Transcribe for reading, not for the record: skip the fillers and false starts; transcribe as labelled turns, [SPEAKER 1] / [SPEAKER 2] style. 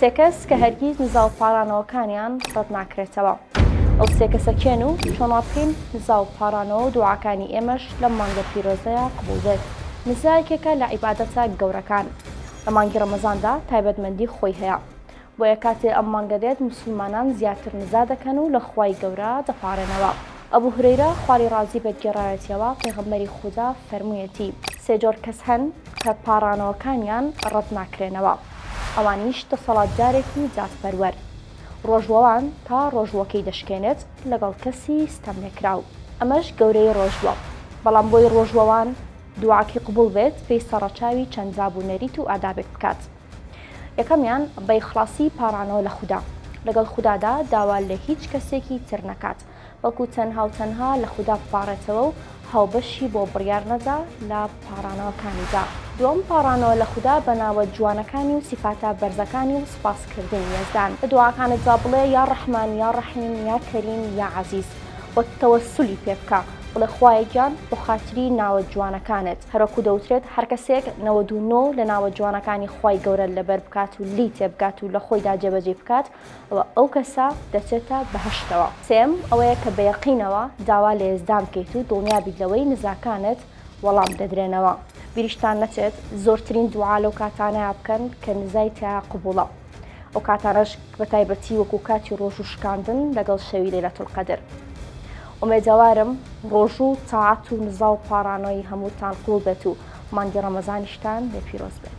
[SPEAKER 1] سێ کەس کە هەرگیز نزاو پارانەوەکانیان ڕەت ناکرێتەوە. ئەو سێ کەسەکێن و چۆن بکەین نزاو پارانەوە و دوعاکانی ئێمەش لەم مانگە پیرۆزەیە قبوڵ بێت. نزایەکێکە لە عیبادەتە گەورەکان. لە مانگی ڕەمەزاندا تایبەتمەندی خۆی هەیە. بۆیە کاتێ ئەم مانگە دێت مسلمانان زیاتر نزا دەکەن و لە خوای گەورە دەپارێنەوە. ئەبوو هورەیرە خوای ڕازی بێت گێڕایەتیەوە پێغەمبەری خودا فەرموویەتی سێ جۆر کەس هەن کە پارانەوەکانیان ڕەت ناکرێنەوە. ئەوانیش دەسەڵاتدارێکی جادپەروەر. ڕۆژوەوان تا ڕۆژوەکەی دەشکێنێت لەگەڵ کەسی ستەم لێکراو. ئەمەش گەورەی ڕۆژوە. بەڵام بۆی ڕۆژوەوان دوعاکی قبوڵ بێت پێی سەرەچاوی چەند زابوونەریت و ئادابێک بکات. یەکەمیان بە ئیخلاسی پارانەوە لە خودا. لەگەڵ خودادا داوا لە هیچ کەسێکی تر نەکات، بەڵکو تەنها و تەنها لە خودا بپارێتەوە و هاوبەشی بۆ بڕیار نەدا لە پارانەوەکانیدا. دووەم پارانەوە لە خودا بە ناوە جوانەکانی و سیفاتە بەرزەکانی و سوپاسکردنی یەزدان. بە دوعاکانت جا بڵێ یا ڕەحمان یا ڕەحیم یا کەریم یا عەزیز، بۆ تەوەسولی پێ بکە بڵێ خوایە گیان بۆ خاتری ناوە جوانەکانت. هەرەکو دەوترێت هەر کەسێک 99 لە ناوە جوانەکانی خوای گەورە لەبەر بکات و لی تێبگات و لە خۆیدا جێبەجێ بکات، ئەو کەسە دەچێتە بەهەشتەوە. سێم ئەوەیە کە بەیەقینەوە داوا لە ئێزدان بکەیت و دڵنیابیت لەوەی نزاکانت وەڵام دەدرێنەوە. بیریشتان نەچێت زۆرترین دوعا لەو کاتانەیە بکەن کە نزای تیا قبوڵە. ئەو کاتانەش بە تایبەتی وەکو کاتی ڕۆژ و شکاندن لەگەڵ شەوی لەیلەتولقەدر. ئومێدەوارم ڕۆژ و تاعات و نزا و پارانەوەی هەمووتان قوڵ بێت و مانگی ڕەمەزانیشتان لێ پیرۆز بێت.